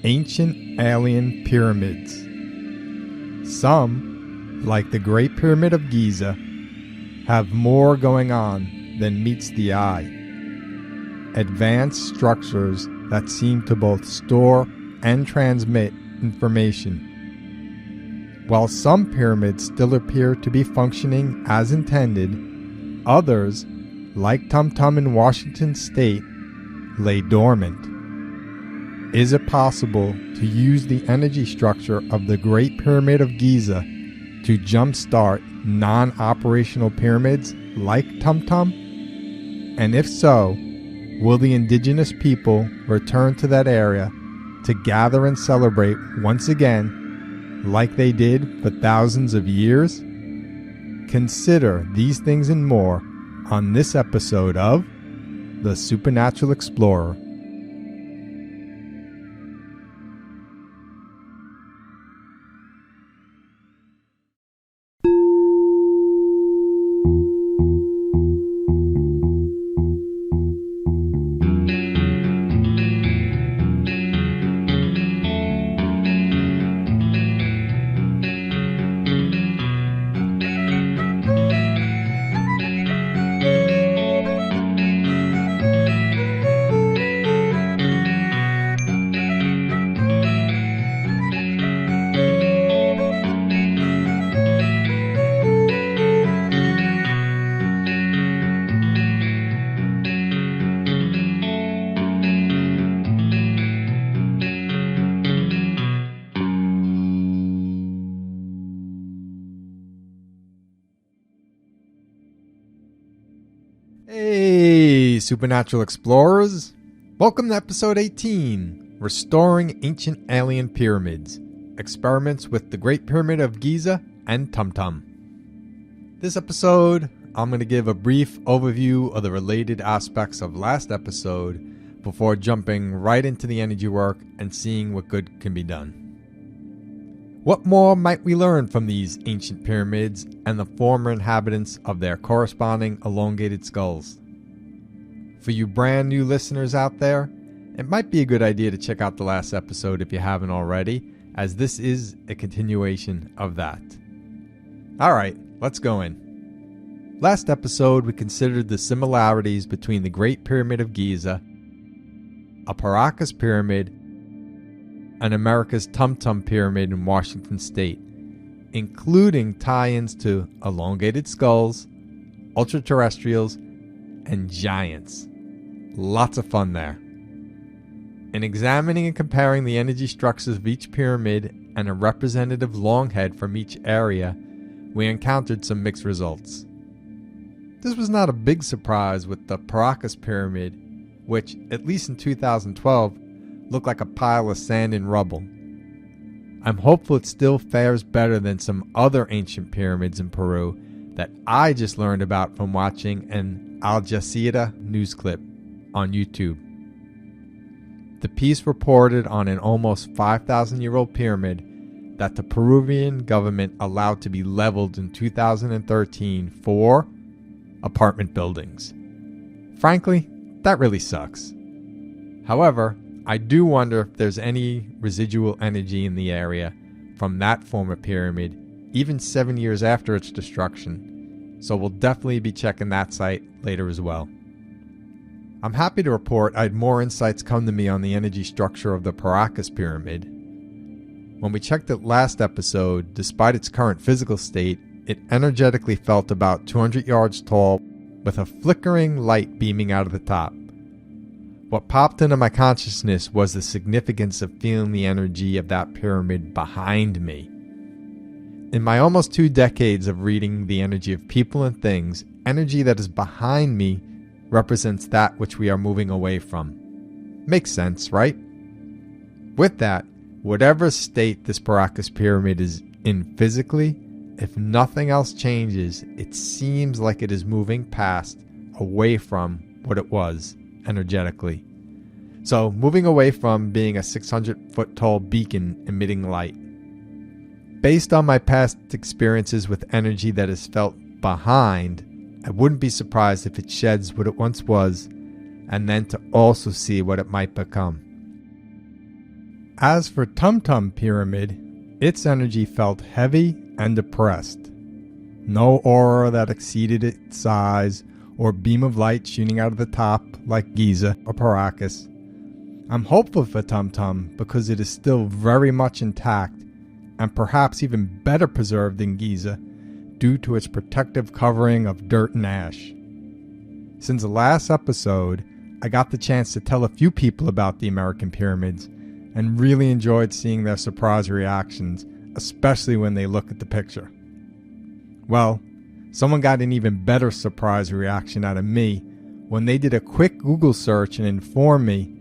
ancient alien pyramids. Some, like the Great Pyramid of Giza, have more going on than meets the eye. Advanced structures that seem to both store and transmit information. While some pyramids still appear to be functioning as intended, others, like TumTum in Washington State, lay dormant. Is it possible to use the energy structure of the Great Pyramid of Giza to jumpstart non-operational pyramids like TumTum? And if so, will the indigenous people return to that area to gather and celebrate once again like they did for thousands of years? Consider these things and more on this episode of The Supernatural Explorer. Hey, Supernatural Explorers! Welcome to episode 18, Restoring Ancient Alien Pyramids, Experiments with the Great Pyramid of Giza and TumTum. This episode, I'm going to give a brief overview of the related aspects of last episode before jumping right into the energy work and seeing what good can be done. What more might we learn from these ancient pyramids and the former inhabitants of their corresponding elongated skulls? For you brand new listeners out there, it might be a good idea to check out the last episode if you haven't already, as this is a continuation of that. Alright, let's go in. Last episode we considered the similarities between the Great Pyramid of Giza, a Paracas Pyramid, and America's TumTum Pyramid in Washington State, including tie-ins to elongated skulls, ultra-terrestrials, and giants. Lots of fun there. In examining and comparing the energy structures of each pyramid and a representative longhead from each area, we encountered some mixed results. This was not a big surprise with the Paracas Pyramid, which, at least in 2012, looked like a pile of sand and rubble. I'm hopeful it still fares better than some other ancient pyramids in Peru that I just learned about from watching an Al Jazeera news clip on YouTube. The piece reported on an almost 5,000-year-old pyramid that the Peruvian government allowed to be leveled in 2013 for apartment buildings. Frankly, that really sucks. However, I do wonder if there's any residual energy in the area from that former pyramid, even 7 years after its destruction, so we'll definitely be checking that site later as well. I'm happy to report I had more insights come to me on the energy structure of the Paracas Pyramid. When we checked it last episode, despite its current physical state, it energetically felt about 200 yards tall with a flickering light beaming out of the top. What popped into my consciousness was the significance of feeling the energy of that pyramid behind me. In my almost 2 decades of reading the energy of people and things, energy that is behind me represents that which we are moving away from. Makes sense, right? With that, whatever state this Paracas Pyramid is in physically, if nothing else changes, it seems like it is moving past, away from what it was energetically. So moving away from being a 600-foot tall beacon emitting light. Based on my past experiences with energy that is felt behind, I wouldn't be surprised if it sheds what it once was, and then to also see what it might become. As for TumTum Pyramid, its energy felt heavy and depressed. No aura that exceeded its size or beam of light shooting out of the top like Giza or Paracas. I'm hopeful for TumTum because it is still very much intact and perhaps even better preserved than Giza due to its protective covering of dirt and ash. Since the last episode, I got the chance to tell a few people about the American pyramids and really enjoyed seeing their surprise reactions, especially when they look at the picture. Well, someone got an even better surprise reaction out of me when they did a quick Google search and informed me,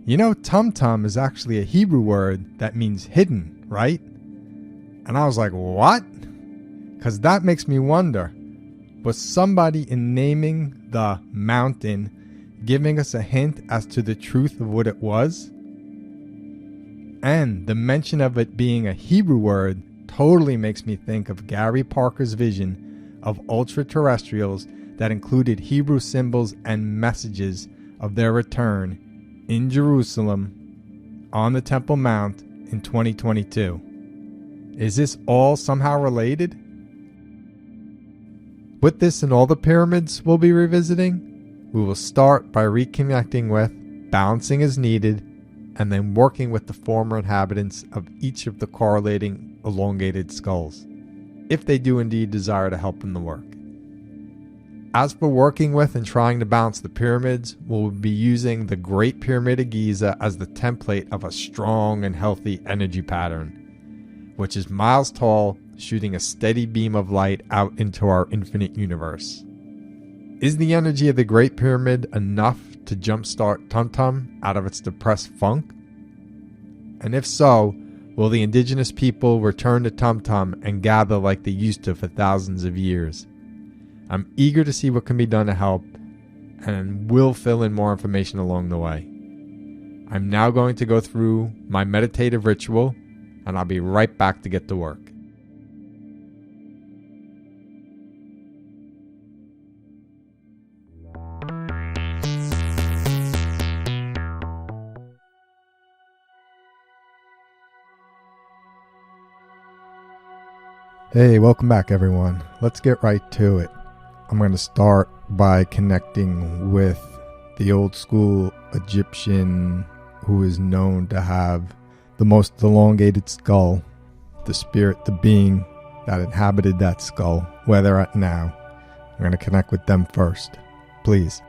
you know, TumTum is actually a Hebrew word that means hidden, right? And I was like, what? Because that makes me wonder, was somebody in naming the mountain giving us a hint as to the truth of what it was? And the mention of it being a Hebrew word totally makes me think of Gary Parker's vision of ultra-terrestrials that included Hebrew symbols and messages of their return in Jerusalem on the Temple Mount in 2022. Is this all somehow related? With this and all the pyramids we'll be revisiting, we will start by reconnecting with, balancing as needed, and then working with the former inhabitants of each of the correlating elongated skulls, if they do indeed desire to help in the work. As for working with and trying to balance the pyramids, we'll be using the Great Pyramid of Giza as the template of a strong and healthy energy pattern, which is miles tall, shooting a steady beam of light out into our infinite universe. Is the energy of the Great Pyramid enough to jumpstart TumTum out of its depressed funk? And if so, will the indigenous people return to TumTum and gather like they used to for thousands of years? I'm eager to see what can be done to help, and will fill in more information along the way. I'm now going to go through my meditative ritual, and I'll be right back to get to work. Hey, welcome back everyone. Let's get right to it. I'm going to start by connecting with the old school Egyptian who is known to have the most elongated skull, the spirit, the being that inhabited that skull, where they're at now. I'm going to connect with them first. Please.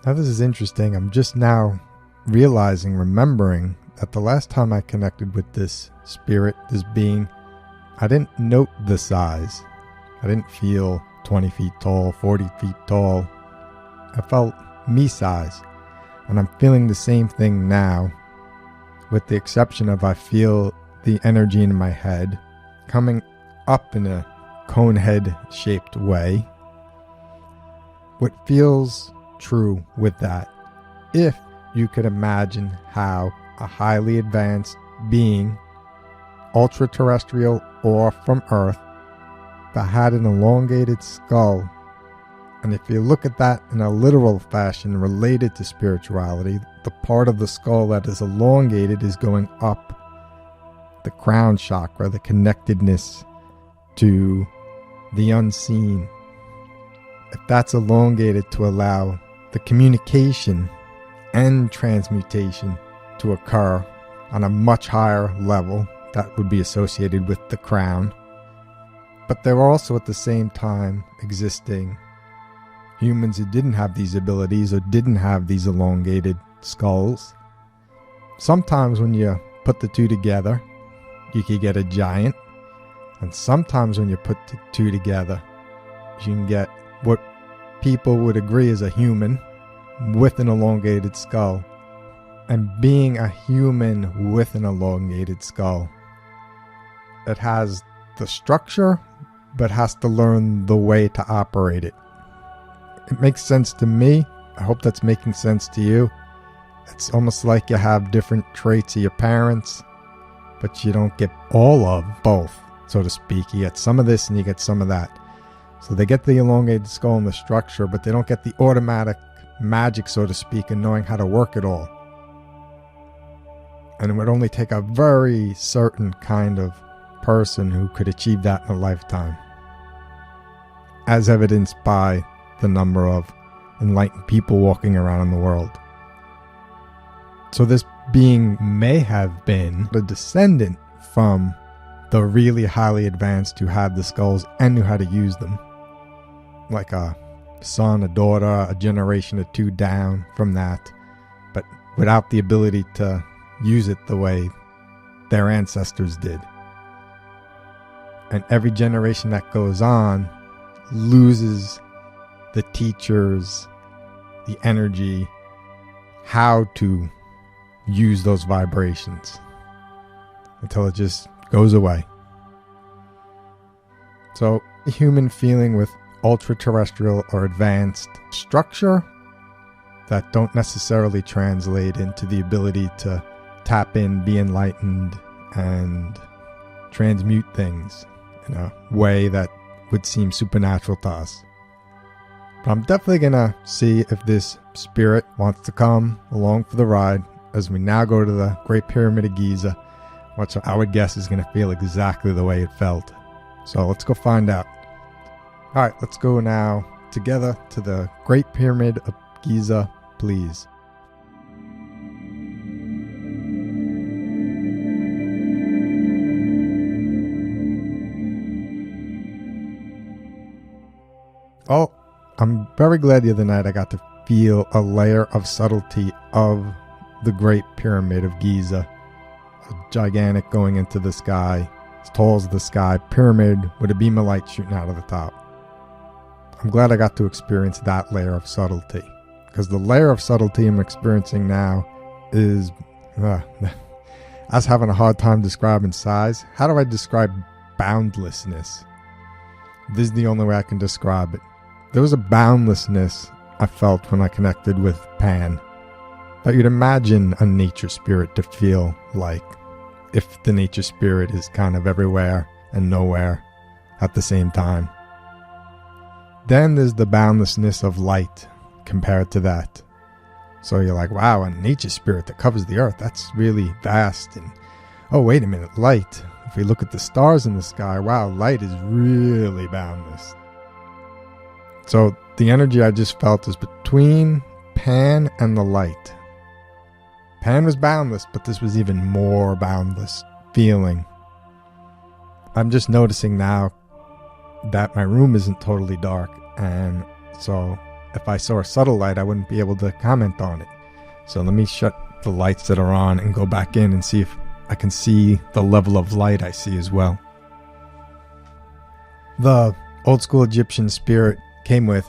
Now this is interesting. I'm just now remembering that the last time I connected with this spirit, this being, I didn't note the size. I didn't feel 20 feet tall, 40 feet tall. I felt me size. And I'm feeling the same thing now, with the exception of I feel the energy in my head coming up in a cone head shaped way. What feels true with that, if you could imagine how a highly advanced being, ultra-terrestrial or from Earth, that had an elongated skull, and if you look at that in a literal fashion related to spirituality, the part of the skull that is elongated is going up the crown chakra, the connectedness to the unseen. If that's elongated to allow the communication and transmutation to occur on a much higher level that would be associated with the crown. But there are also at the same time existing humans who didn't have these abilities or didn't have these elongated skulls. Sometimes when you put the two together, you can get a giant. And sometimes when you put the two together, you can get what people would agree is a human with an elongated skull. And being a human with an elongated skull, it has the structure, but has to learn the way to operate it. It makes sense to me. I hope that's making sense to you. It's almost like you have different traits of your parents, but you don't get all of both. so to speak. You get some of this and you get some of that. So they get the elongated skull and the structure, but they don't get the automatic magic, so to speak, and knowing how to work it all. And it would only take a very certain kind of person who could achieve that in a lifetime, as evidenced by the number of enlightened people walking around in the world. So this being may have been a descendant from the really highly advanced who had the skulls and knew how to use them. Like a son, a daughter, a generation or two down from that, but without the ability to use it the way their ancestors did. And every generation that goes on loses the teachers, the energy, how to use those vibrations until it just goes away. So a human feeling with ultra-terrestrial or advanced structure that don't necessarily translate into the ability to tap in, be enlightened, and transmute things in a way that would seem supernatural to us. But I'm definitely going to see if this spirit wants to come along for the ride as we now go to the Great Pyramid of Giza, which I would guess is going to feel exactly the way it felt. So let's go find out. All right, let's go now together to the Great Pyramid of Giza, please. Oh, I'm very glad the other night I got to feel a layer of subtlety of the Great Pyramid of Giza. A gigantic going into the sky, as tall as the sky, pyramid with a beam of light shooting out of the top. I'm glad I got to experience that layer of subtlety, because the layer of subtlety I'm experiencing now is, I was having a hard time describing size. How do I describe boundlessness? This is the only way I can describe it. There was a boundlessness I felt when I connected with Pan that you'd imagine a nature spirit to feel like, if the nature spirit is kind of everywhere and nowhere at the same time. Then there's the boundlessness of light compared to that. So you're like, wow, a nature spirit that covers the earth, that's really vast. And oh, wait a minute, light. If we look at the stars in the sky, wow, light is really boundless. So the energy I just felt is between Pan and the light. Pan was boundless, but this was even more boundless feeling. I'm just noticing now that my room isn't totally dark, and so if I saw a subtle light, I wouldn't be able to comment on it. So let me shut the lights that are on and go back in and see if I can see the level of light I see as well. The old school Egyptian spirit came with,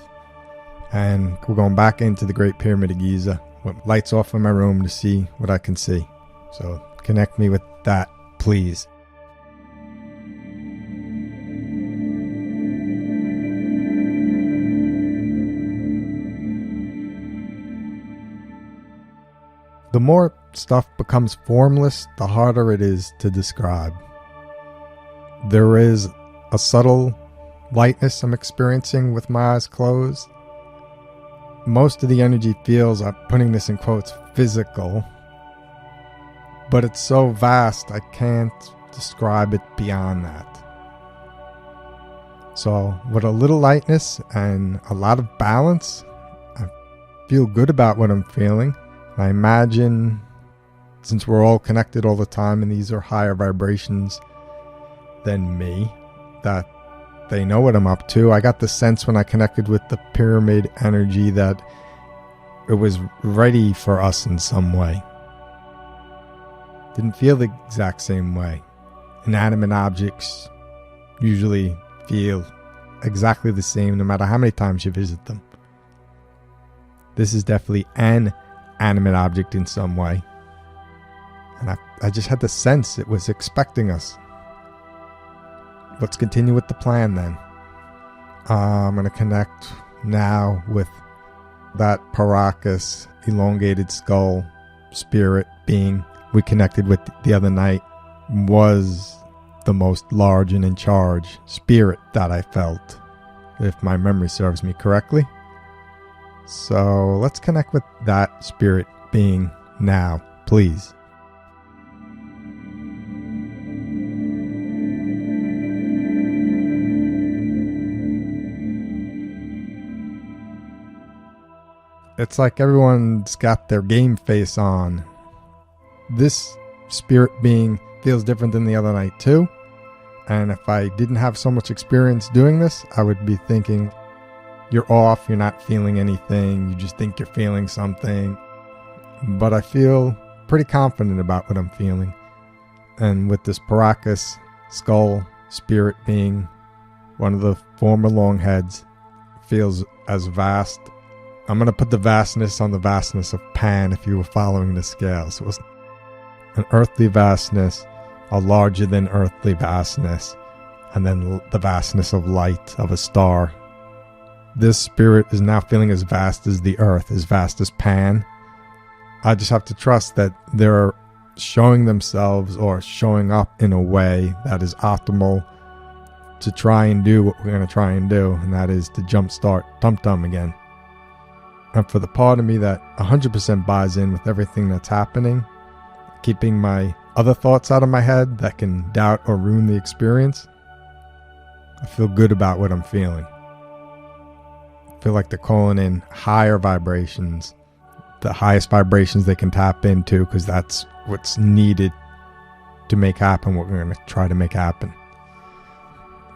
and we're going back into the Great Pyramid of Giza with lights off in my room to see what I can see. So connect me with that, please. The more stuff becomes formless, the harder it is to describe. There is a subtle lightness I'm experiencing with my eyes closed. Most of the energy feels, I'm putting this in quotes, physical, but it's so vast I can't describe it beyond that. So with a little lightness and a lot of balance, I feel good about what I'm feeling. I imagine, since we're all connected all the time and these are higher vibrations than me, that they know what I'm up to. I got the sense when I connected with the pyramid energy that it was ready for us in some way. Didn't feel the exact same way. Inanimate objects usually feel exactly the same no matter how many times you visit them. This is definitely an animate object in some way. And I just had the sense it was expecting us. Let's continue with the plan then. I'm going to connect now with that Paracas elongated skull spirit being we connected with the other night. Was the most large and in charge spirit that I felt, if my memory serves me correctly. So let's connect with that spirit being now, please. It's like everyone's got their game face on. This spirit being feels different than the other night too. And if I didn't have so much experience doing this, I would be thinking, you're off, you're not feeling anything, you just think you're feeling something. But I feel pretty confident about what I'm feeling. And with this Paracas skull spirit being one of the former longheads, feels as vast. I'm going to put the vastness on the vastness of Pan if you were following the scale. So it was an earthly vastness, a larger than earthly vastness, and then the vastness of light of a star. This spirit is now feeling as vast as the earth, as vast as Pan. I just have to trust that they're showing themselves or showing up in a way that is optimal to try and do what we're going to try and do, and that is to jumpstart TumTum again. And for the part of me that 100% buys in with everything that's happening, keeping my other thoughts out of my head that can doubt or ruin the experience, I feel good about what I'm feeling. I feel like they're calling in higher vibrations, the highest vibrations they can tap into, because that's what's needed to make happen what we're going to try to make happen.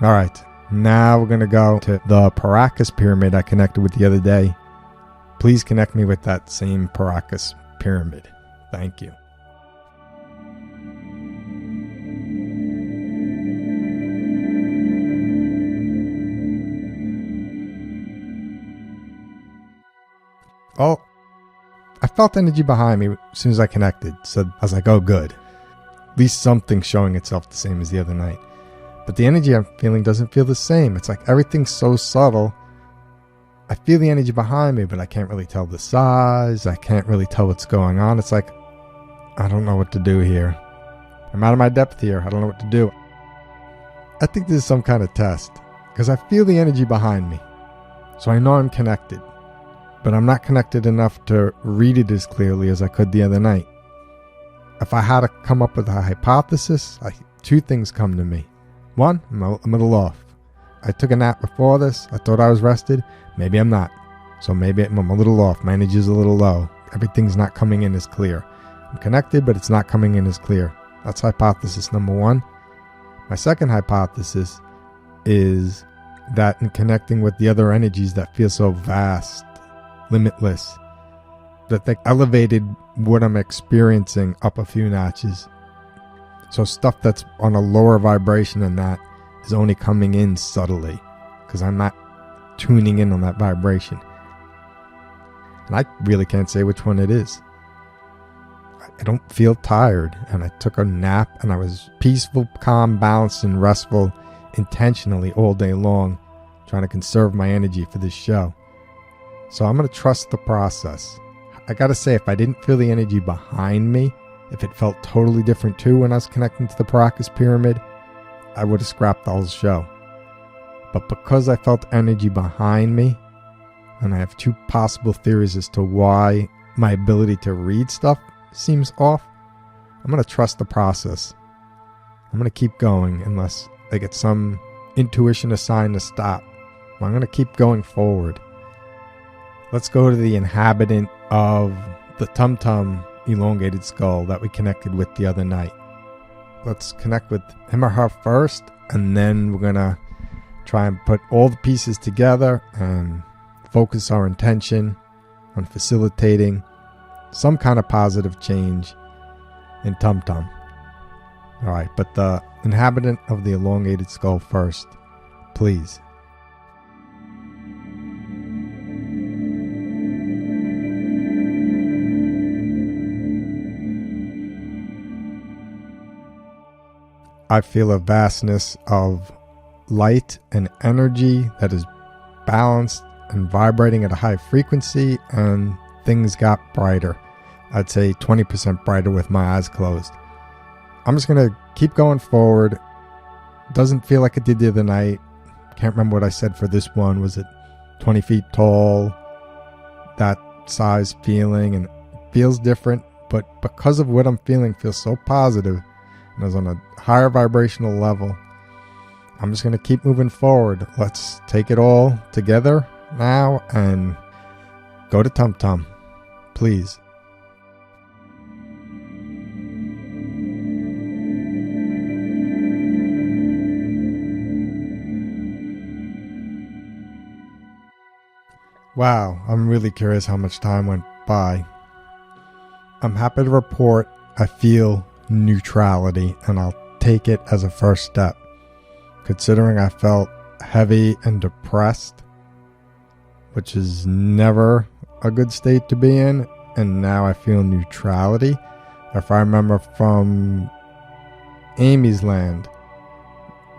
All right, now we're going to go to the Paracas pyramid I connected with the other day. Please connect me with that same Paracas pyramid. Thank you. Oh, I felt energy behind me as soon as I connected, so I was like, oh good. At least something's showing itself the same as the other night. But the energy I'm feeling doesn't feel the same. It's like everything's so subtle. I feel the energy behind me, but I can't really tell the size. I can't really tell what's going on. It's like, I don't know what to do here. I'm out of my depth here. I don't know what to do. I think this is some kind of test, because I feel the energy behind me. So I know I'm connected. But I'm not connected enough to read it as clearly as I could the other night. If I had to come up with a hypothesis, two things come to me. One, I'm a little off. I took a nap before this. I thought I was rested. Maybe I'm not. So maybe I'm a little off. My energy's a little low. Everything's not coming in as clear. I'm connected, but it's not coming in as clear. That's hypothesis number one. My second hypothesis is that in connecting with the other energies that feel so vast, limitless, that they elevated what I'm experiencing up a few notches. So stuff that's on a lower vibration than that is only coming in subtly, because I'm not tuning in on that vibration. And I really can't say which one it is. I don't feel tired, and I took a nap, and I was peaceful, calm, balanced, and restful intentionally all day long, trying to conserve my energy for this show. So I'm going to trust the process. I got to say, if I didn't feel the energy behind me, if it felt totally different too when I was connecting to the Paracas pyramid, I would have scrapped the whole show. But because I felt energy behind me, and I have two possible theories as to why my ability to read stuff seems off, I'm going to trust the process. I'm going to keep going unless I get some intuition a sign to stop. I'm going to keep going forward. Let's go to the inhabitant of the TumTum elongated skull that we connected with the other night. Let's connect with him or her first, and then we're going to try and put all the pieces together and focus our intention on facilitating some kind of positive change in TumTum. All right, but the inhabitant of the elongated skull first, please. I feel a vastness of light and energy that is balanced and vibrating at a high frequency, and things got brighter. I'd say 20% brighter with my eyes closed. I'm just going to keep going forward Doesn't feel like it did the other night. Can't remember what I said for this one. Was it 20 feet tall? That size feeling, and it feels different, but because of what I'm feeling, feels so positive and is on a higher vibrational level. I'm just going to keep moving forward. Let's take it all together now and go to TumTum, please. Wow, I'm really curious how much time went by. I'm happy to report I feel neutrality, and I'll take it as a first step. Considering I felt heavy and depressed, which is never a good state to be in, and now I feel neutrality. If I remember from Amy's Land,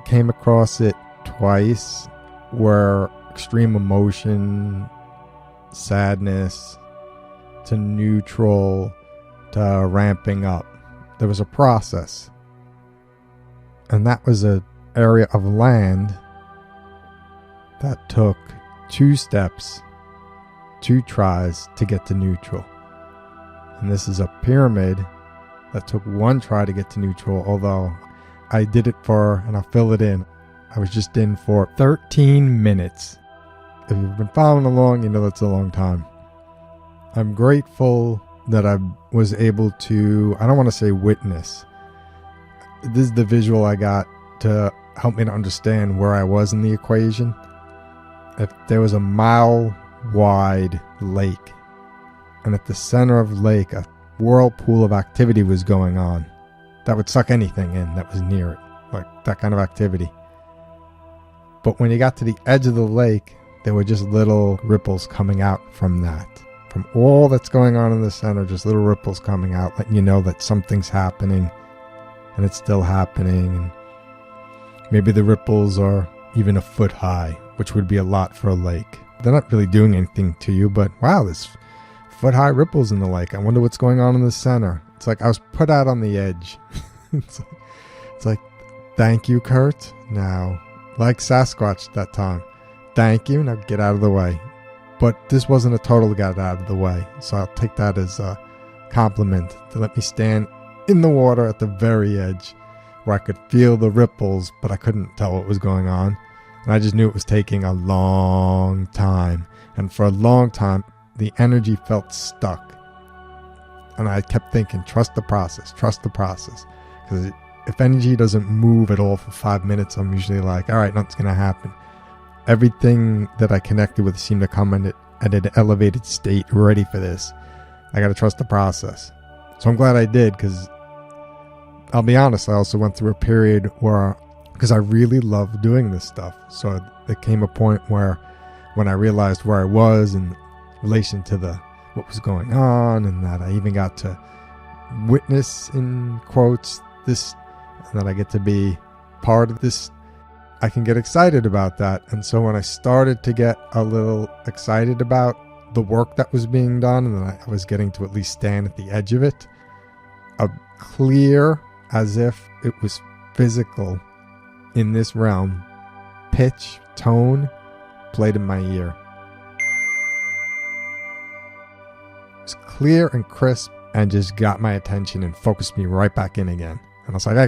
came across it twice, where extreme emotion, sadness, to neutral, to ramping up. There was a process. And that was an area of land that took 2 steps, 2 tries to get to neutral. And this is a pyramid that took 1 try to get to neutral, although I did it for, and I'll fill it in, I was just in for 13 minutes. If you've been following along, you know that's a long time. I'm grateful that I was able to, I don't want to say witness. This is the visual I got to help me to understand where I was in the equation. If there was a mile-wide lake, and at the center of the lake, a whirlpool of activity was going on, that would suck anything in that was near it, like that kind of activity. But when you got to the edge of the lake, there were just little ripples coming out from that. From all that's going on in the center, just little ripples coming out, letting you know that something's happening, and it's still happening. And maybe the ripples are even a foot high, which would be a lot for a lake. They're not really doing anything to you, but wow, there's foot high ripples in the lake. I wonder what's going on in the center. It's like I was put out on the edge. It's like, thank you, Kurt. Now, like Sasquatch that time, thank you. Now get out of the way. But this wasn't a total get out of the way, so I'll take that as a compliment to let me stand in the water at the very edge where I could feel the ripples, but I couldn't tell what was going on. And I just knew it was taking a long time. And for a long time, the energy felt stuck. And I kept thinking, trust the process, trust the process. Because if energy doesn't move at all for 5 minutes, I'm usually like, all right, nothing's going to happen. Everything that I connected with seemed to come in at an elevated state, ready for this. I got to trust the process. So I'm glad I did, because I'll be honest, I also went through a period where, because I really love doing this stuff. So there came a point where when I realized where I was in relation to what was going on, and that I even got to witness, in quotes, this, and that I get to be part of this, I can get excited about that. And so when I started to get a little excited about the work that was being done, and then I was getting to at least stand at the edge of it, a clear, as if it was physical in this realm, pitch, tone, played in my ear. It was clear and crisp and just got my attention and focused me right back in again. And I was like, I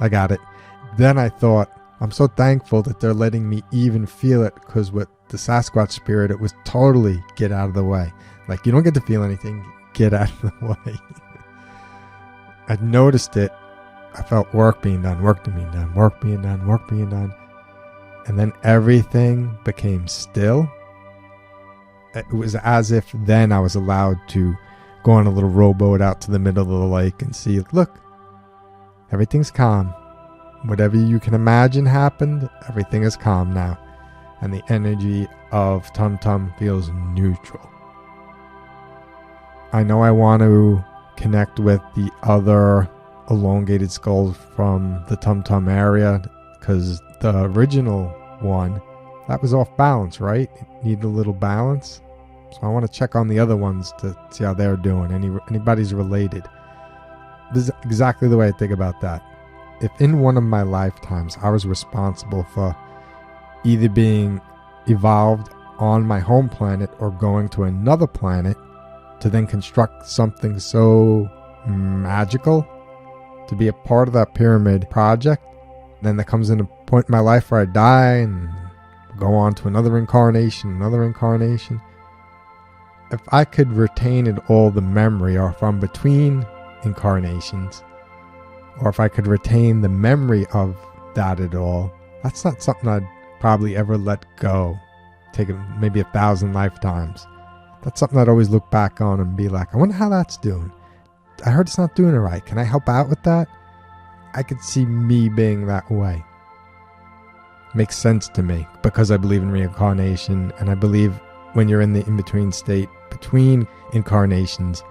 got it. Then I thought, I'm so thankful that they're letting me even feel it, because with the Sasquatch spirit, it was totally get out of the way. Like, you don't get to feel anything, get out of the way. I noticed it. I felt work being done, work being done, work being done, work being done. And then everything became still. It was as if then I was allowed to go on a little rowboat out to the middle of the lake and see, look, everything's calm. Whatever you can imagine happened, everything is calm now. And the energy of TumTum feels neutral. I know I want to connect with the other elongated skulls from the TumTum area, because the original one, that was off balance, right? It needed a little balance. So I want to check on the other ones to see how they're doing. Anybody's related. This is exactly the way I think about that. if in one of my lifetimes I was responsible for either being evolved on my home planet or going to another planet to then construct something so magical, to be a part of that pyramid project, then there comes in a point in my life where I die and go on to another incarnation. If I could retain it all, the memory, or if I'm between incarnations, or if I could retain the memory of that at all, that's not something I'd probably ever let go. Take it maybe 1,000 lifetimes. That's something I'd always look back on and be like, I wonder how that's doing. I heard it's not doing it right. Can I help out with that? I could see me being that way. Makes sense to me because I believe in reincarnation, and I believe when you're in the in-between state between incarnations,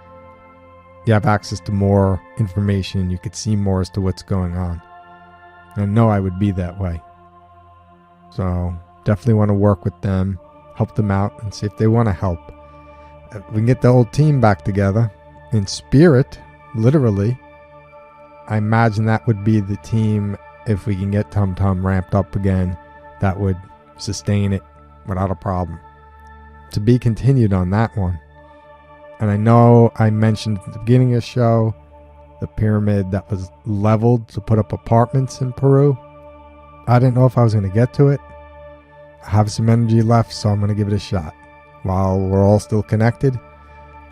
you have access to more information. You could see more as to what's going on. And I know I would be that way. So definitely want to work with them, help them out, and see if they want to help. If we can get the whole team back together in spirit, literally. I imagine that would be the team, if we can get TumTum ramped up again, that would sustain it without a problem. To be continued on that one. And I know I mentioned at the beginning of the show the pyramid that was leveled to put up apartments in Peru. I didn't know if I was going to get to it. I have some energy left, so I'm going to give it a shot. While we're all still connected,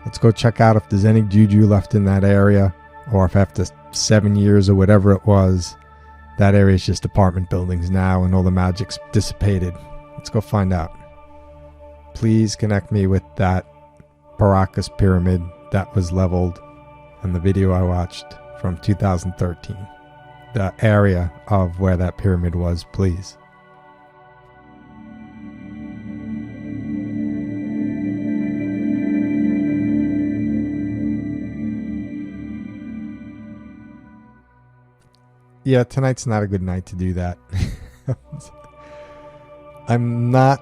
let's go check out if there's any juju left in that area, or if after 7 years or whatever it was, that area is just apartment buildings now and all the magic's dissipated. Let's go find out. Please connect me with that Paracas pyramid that was leveled in the video I watched from 2013. The area of where that pyramid was, please. Yeah, tonight's not a good night to do that. I'm not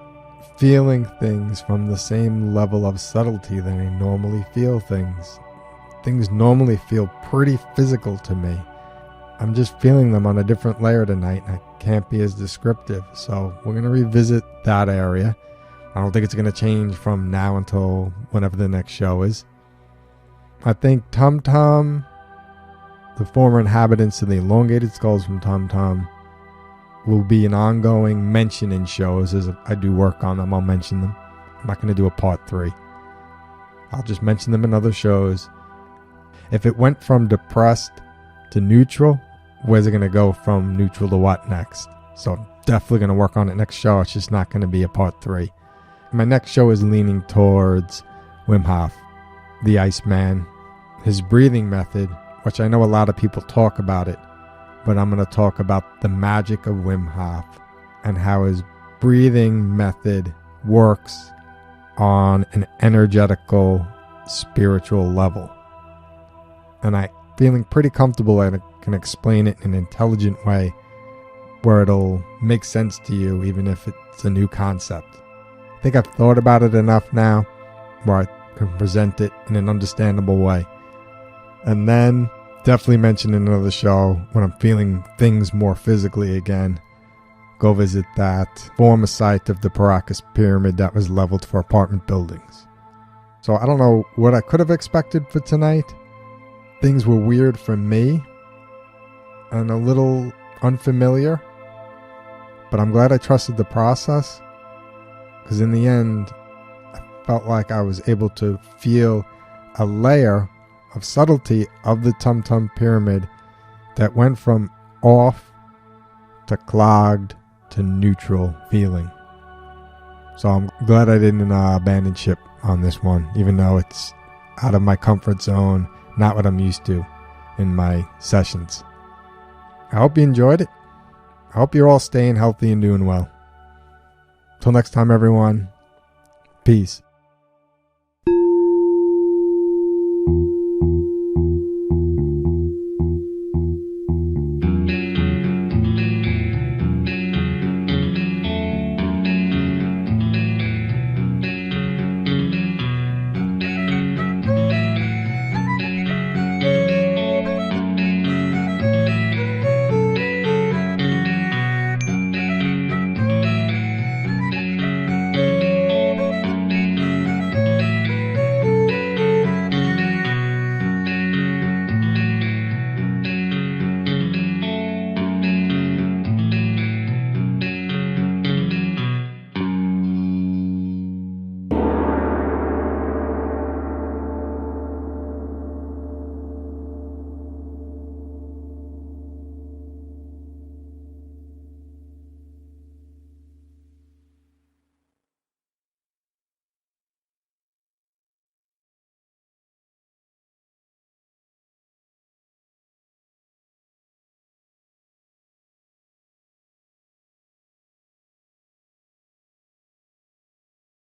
feeling things from the same level of subtlety that I normally feel things. Things normally feel pretty physical to me. I'm just feeling them on a different layer tonight, and I can't be as descriptive. So we're going to revisit that area. I don't think it's going to change from now until whenever the next show is. I think TumTum, the former inhabitants of the elongated skulls from TumTum, will be an ongoing mention in shows. As I do work on them, I'll mention them. I'm not going to do a part 3. I'll just mention them in other shows. If it went from depressed to neutral, where's it going to go from neutral to what next? So definitely going to work on it next show. It's just not going to be a part 3. My next show is leaning towards Wim Hof, the Iceman, his breathing method, which I know a lot of people talk about it, but I'm going to talk about the magic of Wim Hof and how his breathing method works on an energetical, spiritual level. And I'm feeling pretty comfortable and I can explain it in an intelligent way where it'll make sense to you, even if it's a new concept. I think I've thought about it enough now where I can present it in an understandable way. And then definitely mention in another show when I'm feeling things more physically again. Go visit that former site of the Paracas pyramid that was leveled for apartment buildings. So I don't know what I could have expected for tonight. Things were weird for me and a little unfamiliar, but I'm glad I trusted the process, because in the end I felt like I was able to feel a layer of subtlety of the TumTum pyramid that went from off to clogged to neutral feeling. So I'm glad I didn't abandon ship on this one, even though it's out of my comfort zone, not what I'm used to in my sessions. I hope you enjoyed it. I hope you're all staying healthy and doing well. Till next time, everyone. Peace.